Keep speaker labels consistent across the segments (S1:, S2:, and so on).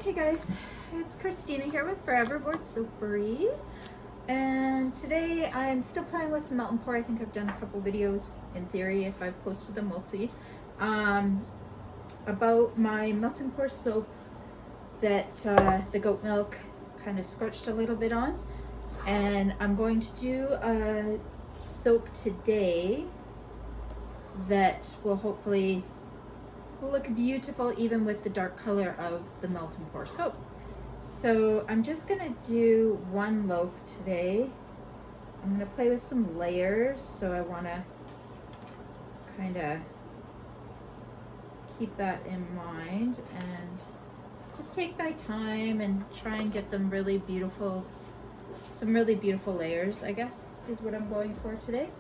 S1: Okay guys, it's Christina here with Forever Bored Soapery, and today I'm still playing with some melt and pour. I think I've done a couple videos, in theory. If I've posted them, we'll see, about my melt and pour soap that the goat milk kind of scorched a little bit on, and I'm going to do a soap today that will hopefully look beautiful even with the dark color of the melt and pour soap. So I'm just gonna do one loaf today. I'm gonna play with some layers, so I want to kind of keep that in mind and just take my time and try and get them really beautiful, some really beautiful layers, I guess, is what I'm going for today.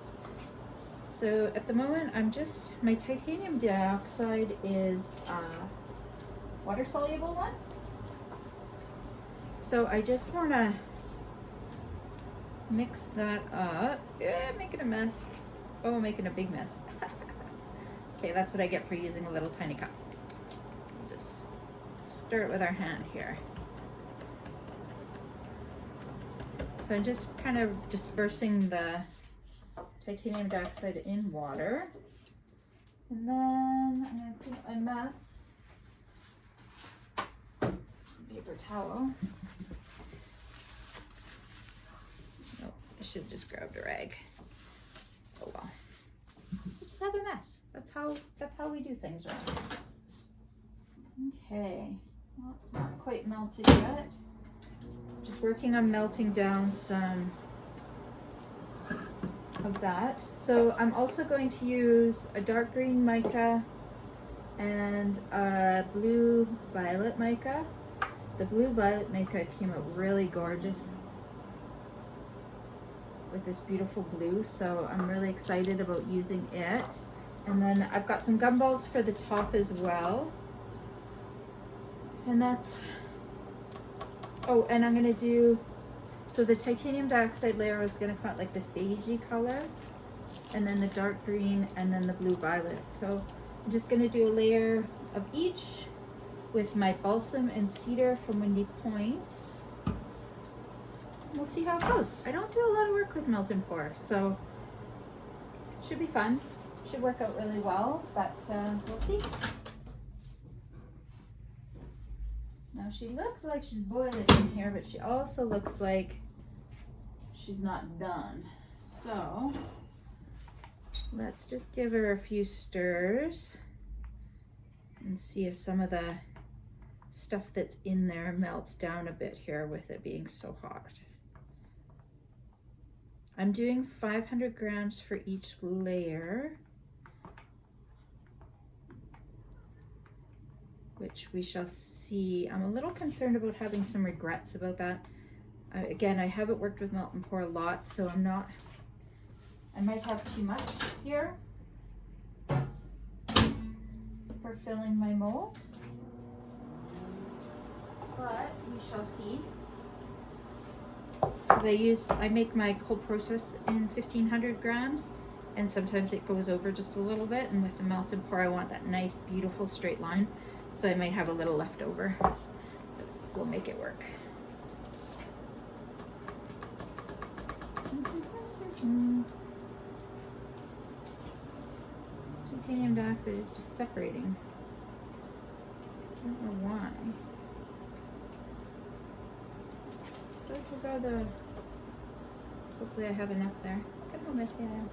S1: So at the moment, my titanium dioxide is water soluble one. So I just want to mix that up. Making a mess. Oh, making a big mess. Okay, that's what I get for using a little tiny cup. Just stir it with our hand here. So I'm just kind of dispersing the titanium dioxide in water, and then I'm going to clean up my mess. Some paper towel. Nope, I should have just grabbed a rag. Oh well. We just have a mess. That's how we do things around here. Okay, well, it's not quite melted yet. Just working on melting down some of that. So I'm also going to use a dark green mica and a blue violet mica. The blue violet mica came out really gorgeous with this beautiful blue, so I'm really excited about using it. And then I've got some gumballs for the top as well. And that's, oh, and I'm gonna do, so the titanium dioxide layer is going to come out like this beigey color, and then the dark green, and then the blue violet. So I'm just going to do a layer of each with my balsam and cedar from Windy Point. We'll see how it goes. I don't do a lot of work with melt and pour, so it should be fun. Should work out really well, but we'll see. Now she looks like she's boiling in here, but she also looks like she's not done. So let's just give her a few stirs and see if some of the stuff that's in there melts down a bit here with it being so hot. I'm doing 500 grams for each layer, which we shall see. I'm a little concerned about having some regrets about that. Again, I haven't worked with melt and pour a lot, so I might have too much here for filling my mold, but we shall see. Because I make my cold process in 1500 grams, and sometimes it goes over just a little bit, and with the melt and pour I want that nice beautiful straight line, so I might have a little left over, but we'll make it work. This titanium dioxide is just separating. I don't know why. So I forgot the. Hopefully I have enough there. Look at how messy I am.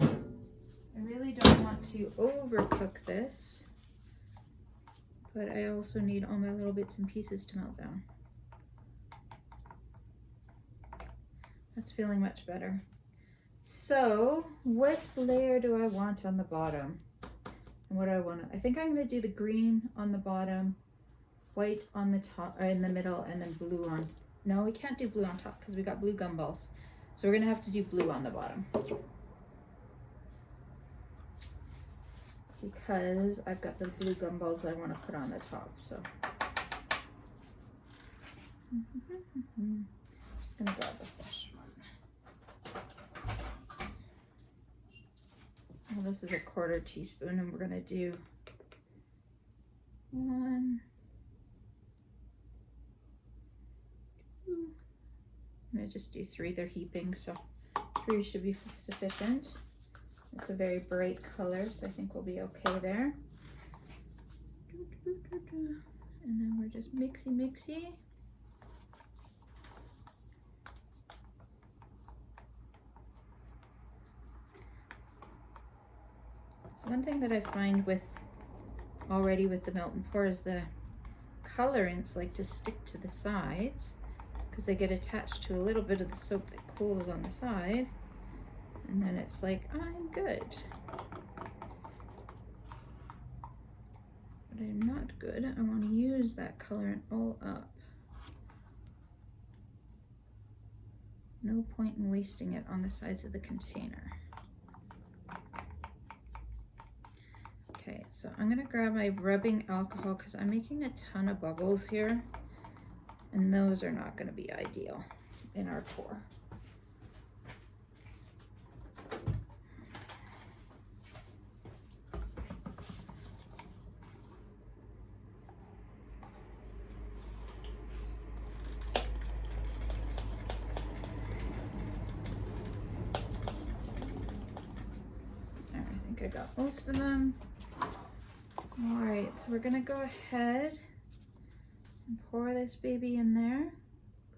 S1: I really don't want to overcook this, but I also need all my little bits and pieces to melt down. That's feeling much better. So what layer do I want on the bottom? And what do I want? I think I'm going to do the green on the bottom, white on the top, or in the middle, and then blue on. No, we can't do blue on top because we got blue gumballs. So we're going to have to do blue on the bottom, because I've got the blue gumballs I want to put on the top. So I'm just going to grab the fresh one. Well, this is a 1/4 teaspoon, and we're gonna do 1, 2. I'm gonna just do 3. They're heaping, so 3 should be sufficient. It's a very bright color, so I think we'll be okay there. And then we're just mixy. So one thing that I find with the melt and pour is the colorants like to stick to the sides because they get attached to a little bit of the soap that cools on the side, and then it's like, I'm good. But I'm not good. I want to use that colorant all up. No point in wasting it on the sides of the container. Okay, so I'm gonna grab my rubbing alcohol because I'm making a ton of bubbles here, and those are not gonna be ideal in our pour. I think I got most of them. All right, so we're gonna go ahead and pour this baby in there.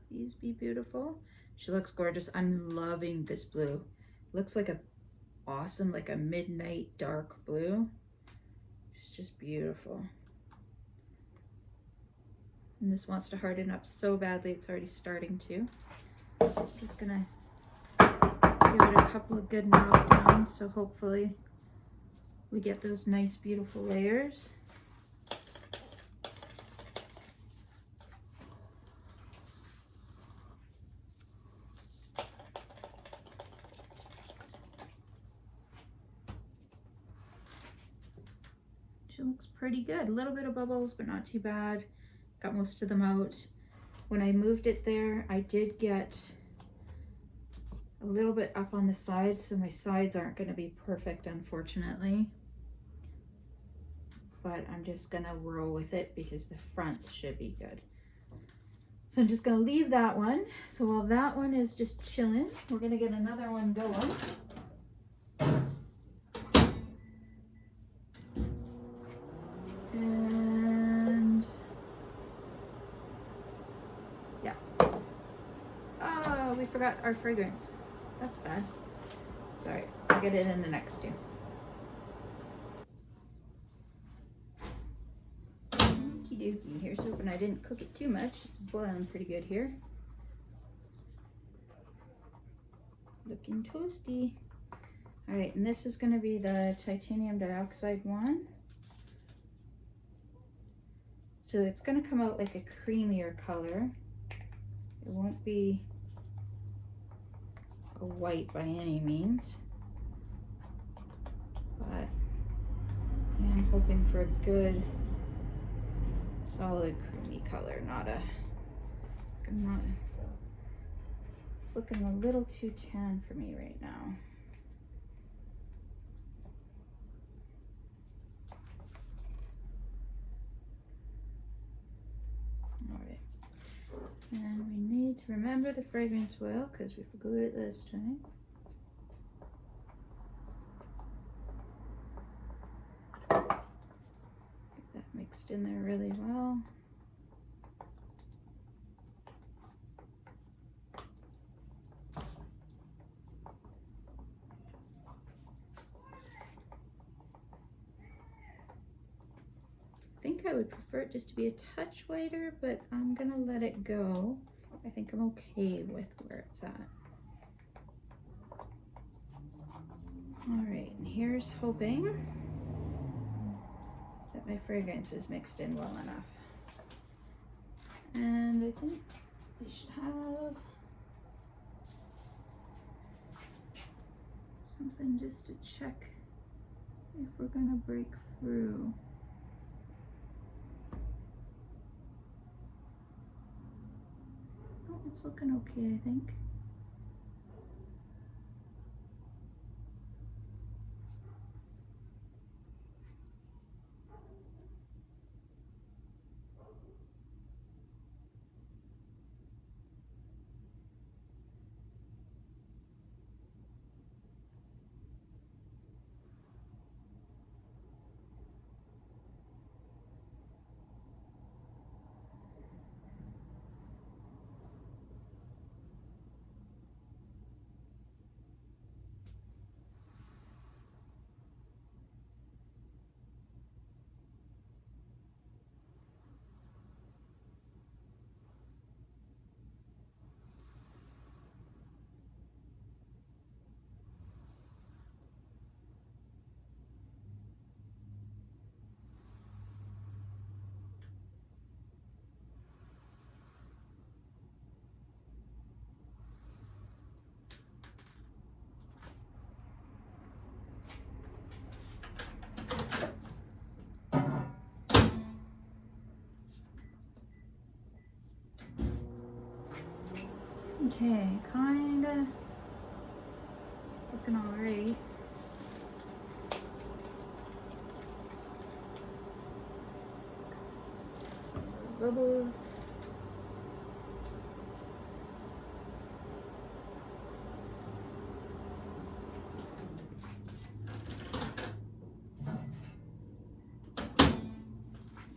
S1: Please be beautiful. She looks gorgeous. I'm loving this blue. Looks like a awesome, like a midnight dark blue. She's just beautiful. And this wants to harden up so badly, it's already starting to. I'm just gonna give it a couple of good knockdowns, so hopefully we get those nice, beautiful layers. She looks pretty good. A little bit of bubbles, but not too bad. Got most of them out. When I moved it there, I did get a little bit up on the sides, so my sides aren't going to be perfect, unfortunately. But I'm just gonna roll with it because the fronts should be good. So I'm just gonna leave that one. So while that one is just chilling, we're gonna get another one going. And yeah. Oh, we forgot our fragrance. That's bad. It's all right, I'll get it in the next two. Dookie. Here's hoping I didn't cook it too much. It's boiling pretty good here. Looking toasty. All right, and this is going to be the titanium dioxide one. So it's going to come out like a creamier color. It won't be a white by any means, but I'm hoping for a good solid creamy color, not a, it's looking a little too tan for me right now. All right, and we need to remember the fragrance oil because we forgot it this time. Mixed in there really well. I think I would prefer it just to be a touch whiter, but I'm gonna let it go. I think I'm okay with where it's at. All right, and here's hoping that my fragrance is mixed in well enough. And I think we should have something just to check if we're gonna break through. Oh, it's looking okay, I think. Okay, kinda looking all right. Some of those bubbles.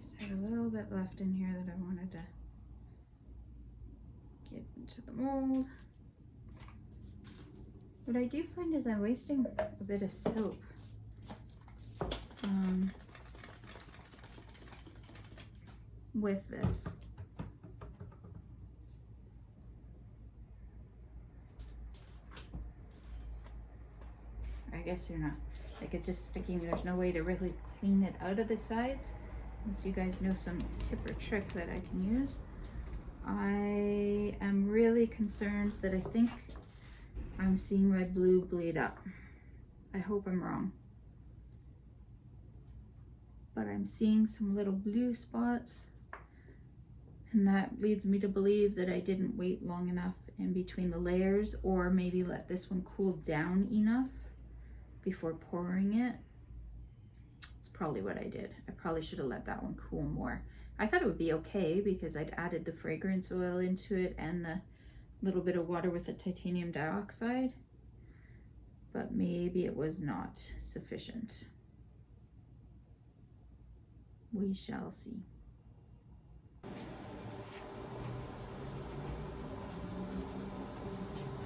S1: Just had a little bit left in here that I wanted to get into the mold. What I do find is I'm wasting a bit of soap. With this. I guess you're not, like it's just sticking, there's no way to really clean it out of the sides, unless you guys know some tip or trick that I can use. I am really concerned that I think I'm seeing my blue bleed up. I hope I'm wrong. But I'm seeing some little blue spots, and that leads me to believe that I didn't wait long enough in between the layers, or maybe let this one cool down enough before pouring it. It's probably what I did. I probably should have let that one cool more. I thought it would be okay because I'd added the fragrance oil into it and the little bit of water with the titanium dioxide, but maybe it was not sufficient. We shall see.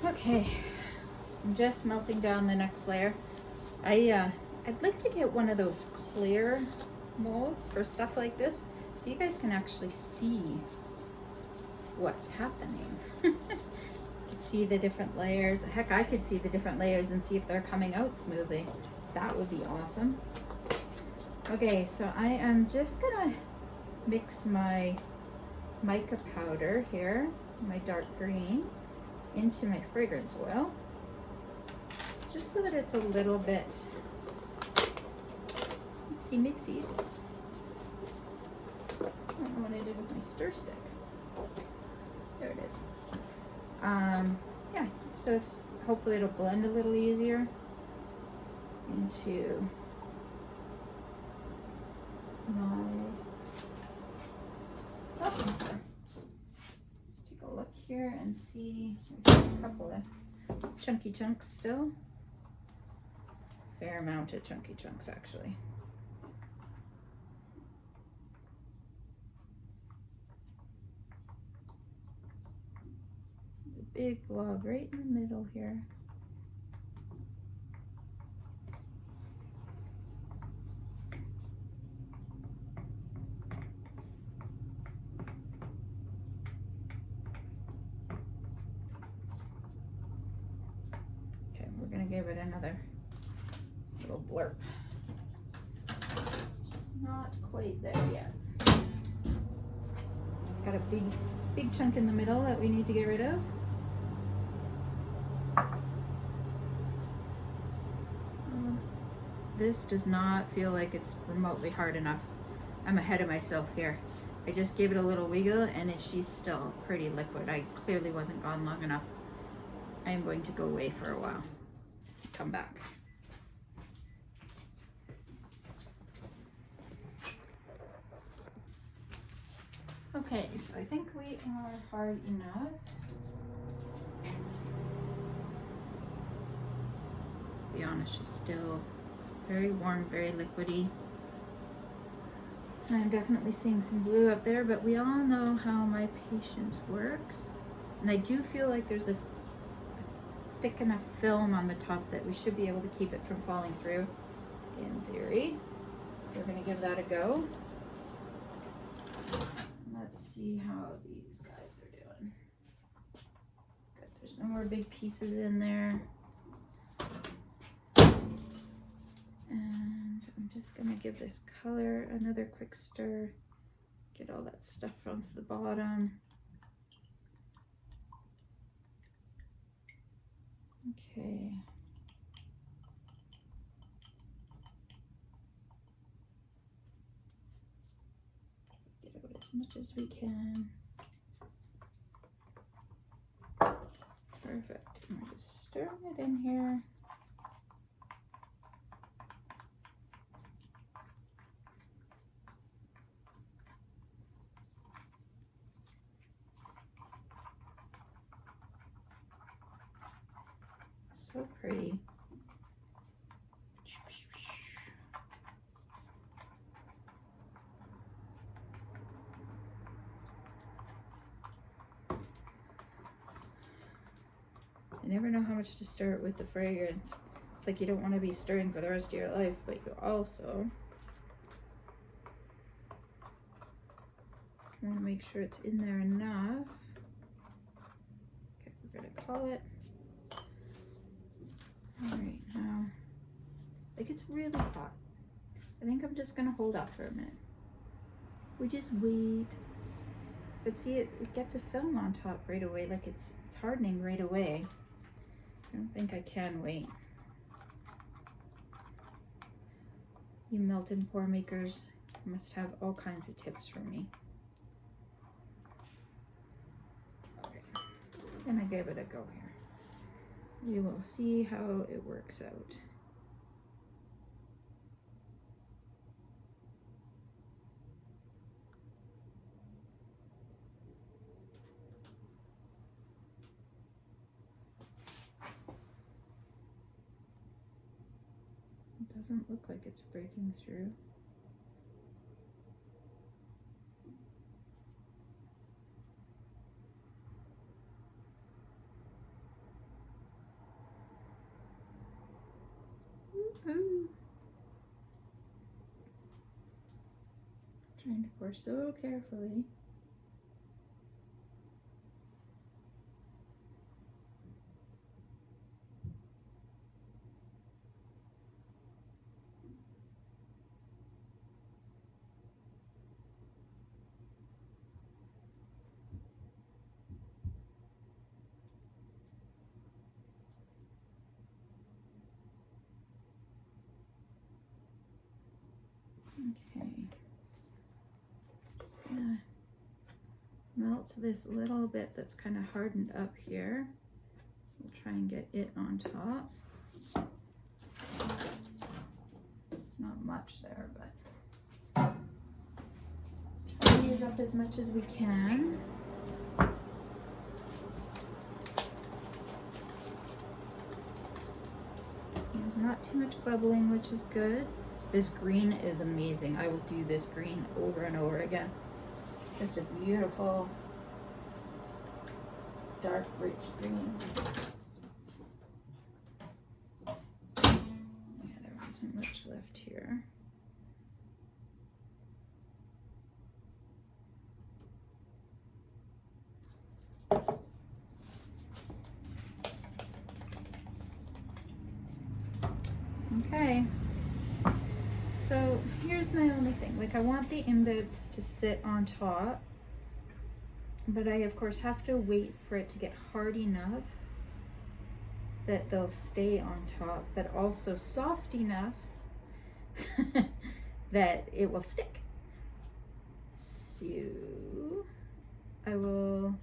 S1: Okay, I'm just melting down the next layer. I'd like to get one of those clear molds for stuff like this, so you guys can actually see what's happening. See the different layers. Heck, I could see the different layers and see if they're coming out smoothly. That would be awesome. Okay, so I am just gonna mix my mica powder here, my dark green, into my fragrance oil, just so that it's a little bit mixy. I don't know what I did with my stir stick. There it is. Yeah, so it's hopefully it'll blend a little easier into my mixer. Let's take a look here and see. There's a couple of chunky chunks still. Fair amount of chunky chunks actually. A big blob right in the middle here. Okay, we're gonna give it another little blurp. She's not quite there yet. Got a big chunk in the middle that we need to get rid of. This does not feel like it's remotely hard enough. I'm ahead of myself here. I just gave it a little wiggle and she's still pretty liquid. I clearly wasn't gone long enough. I am going to go away for a while. Come back. Okay, so I think we are hard enough. To be honest, she's still very warm, very liquidy. I'm definitely seeing some blue up there, but we all know how my patience works. And I do feel like there's a thick enough film on the top that we should be able to keep it from falling through, in theory. So we're gonna give that a go. Let's see how these guys are doing. Good, there's no more big pieces in there. And I'm just gonna give this color another quick stir. Get all that stuff off the bottom. Okay. Get out as much as we can. I'm just stirring it in here. So pretty. You never know how much to stir it with the fragrance. It's like you don't want to be stirring for the rest of your life, but you also want to make sure it's in there enough. Okay, we're gonna call it. All right, now, like it's really hot. I think I'm just gonna hold off for a minute. We just wait. But see, it gets a film on top right away, like it's hardening right away. I don't think I can wait. You melt and pour makers must have all kinds of tips for me. Okay, and I gave it a go here. We will see how it works out. It doesn't look like it's breaking through. Woo-hoo. Trying to pour so carefully. Okay, just gonna melt this little bit that's kind of hardened up here. We'll try and get it on top. Not much there, but try to use up as much as we can. There's not too much bubbling, which is good. This green is amazing. I will do this green over and over again. Just a beautiful, dark, rich green. Yeah, there wasn't much left here. Okay. So here's my only thing, like I want the embeds to sit on top, but I of course have to wait for it to get hard enough that they'll stay on top, but also soft enough that it will stick. So I will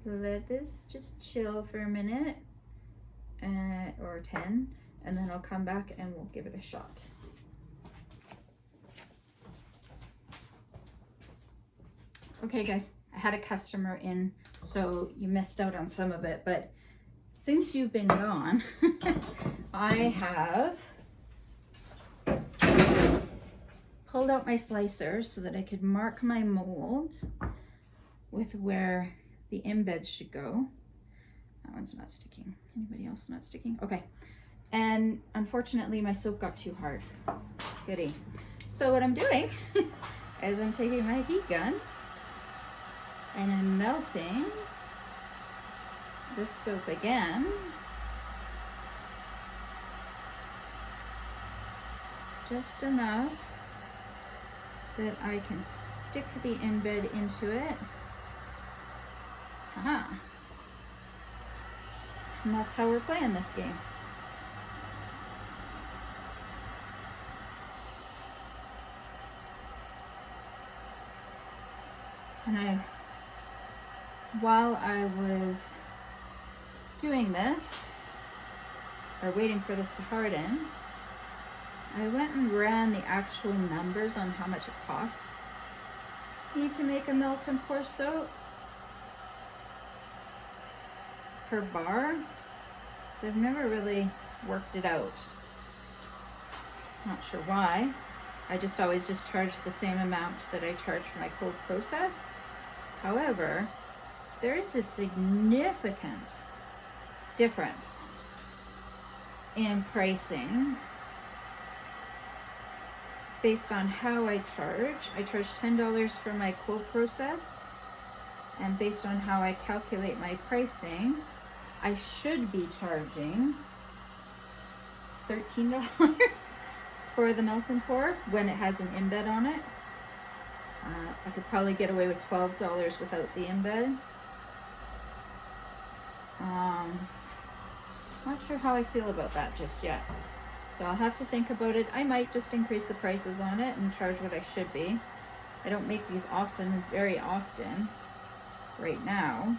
S1: let this just chill for a minute or 10, and then I'll come back and we'll give it a shot. Okay guys, I had a customer in, so you missed out on some of it, but since you've been gone, I have pulled out my slicer so that I could mark my mold with where the embeds should go. That one's not sticking. Anybody else not sticking? Okay. And unfortunately my soap got too hard. Goody. So what I'm doing is I'm taking my heat gun and I'm melting this soap again. Just enough that I can stick the embed into it. Aha. And that's how we're playing this game. And while I was doing this, or waiting for this to harden, I went and ran the actual numbers on how much it costs me to make a melt and pour soap per bar. So I've never really worked it out. Not sure why. I just always just charge the same amount that I charge for my cold process. However, there is a significant difference in pricing based on how I charge. I charge $10 for my cold process, and based on how I calculate my pricing, I should be charging $13 for the melt and pour when it has an embed on it. I could probably get away with $12 without the embed. Not sure how I feel about that just yet. So I'll have to think about it. I might just increase the prices on it and charge what I should be. I don't make these very often right now.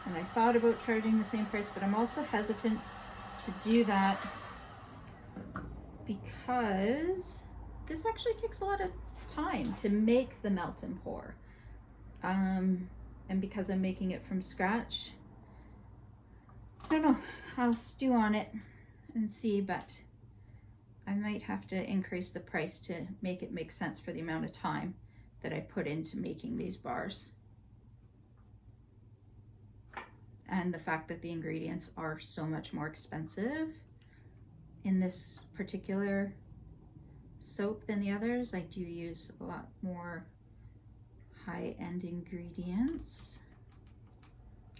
S1: And I thought about charging the same price, but I'm also hesitant to do that because this actually takes a lot of time to make the melt and pour. And because I'm making it from scratch, I don't know, I'll stew on it and see, but I might have to increase the price to make it make sense for the amount of time that I put into making these bars. And the fact that the ingredients are so much more expensive in this particular soap than the others. I do use a lot more high-end ingredients.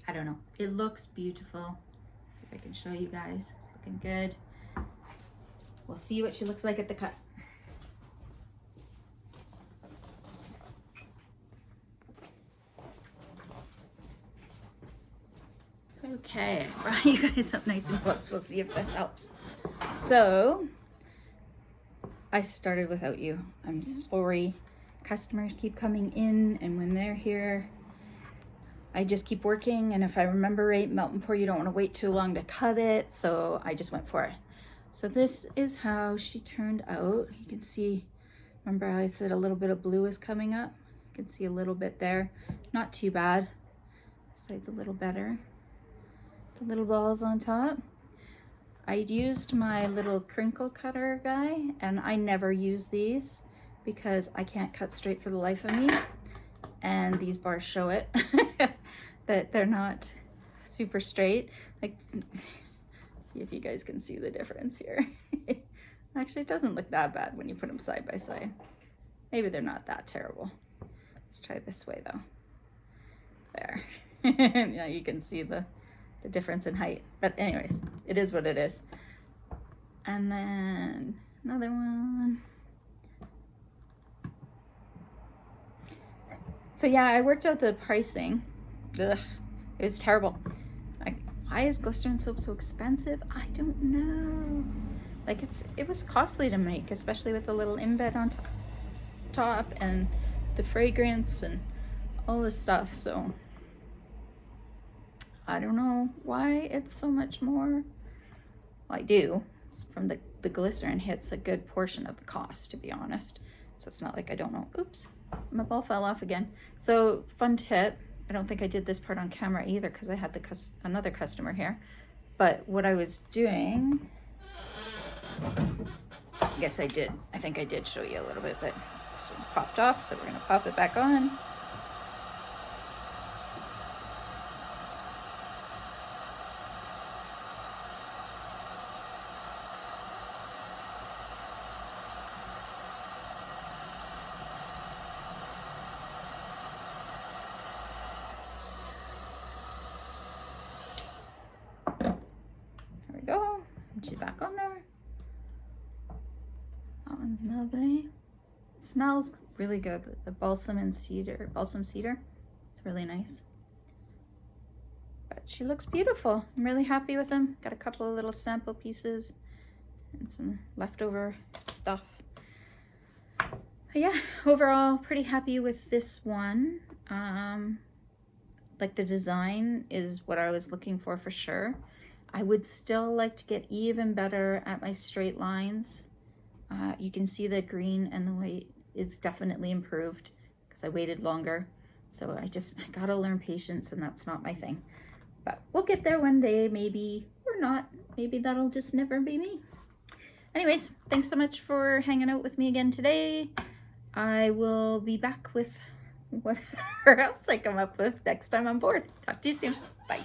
S1: I don't know, it looks beautiful. See if I can show you guys. It's looking good. We'll see what she looks like at the cut. Okay, I brought you guys up nice and close. We'll see if this helps. So, I started without you. I'm sorry. Customers keep coming in, and when they're here, I just keep working. And if I remember right, melt and pour, you don't want to wait too long to cut it. So I just went for it. So this is how she turned out. You can see, remember how I said a little bit of blue is coming up? You can see a little bit there. Not too bad. This side's a little better. The little balls on top. I used my little crinkle cutter guy, and I never use these because I can't cut straight for the life of me. And these bars show it, that they're not super straight. Like, see if you guys can see the difference here. Actually, it doesn't look that bad when you put them side by side. Maybe they're not that terrible. Let's try this way though. There. Yeah, you can see the difference in height. But anyways, it is what it is. And then another one. So yeah, I worked out the pricing. Ugh, it was terrible. Why is glycerin soap so expensive? I don't know. Like, it was costly to make, especially with the little embed on top and the fragrance and all this stuff. So I don't know why it's so much more. Well, I do. It's from the glycerin hits a good portion of the cost, to be honest. So it's not like I don't know. Oops, my ball fell off again. So fun tip. I don't think I did this part on camera either because I had another customer here. But what I was doing, I guess I did. I think I did show you a little bit, but this one's popped off, so we're gonna pop it back on. Go. And she's back on there. That one's lovely. It smells really good. The balsam cedar. It's really nice. But she looks beautiful. I'm really happy with them. Got a couple of little sample pieces and some leftover stuff. But yeah, overall pretty happy with this one. like the design is what I was looking for sure. I would still like to get even better at my straight lines. You can see the green and the white is definitely improved because I waited longer. So I gotta learn patience, and that's not my thing. But we'll get there one day, maybe, or not. Maybe that'll just never be me. Anyways, thanks so much for hanging out with me again today. I will be back with whatever else I come up with next time I'm bored. Talk to you soon. Bye.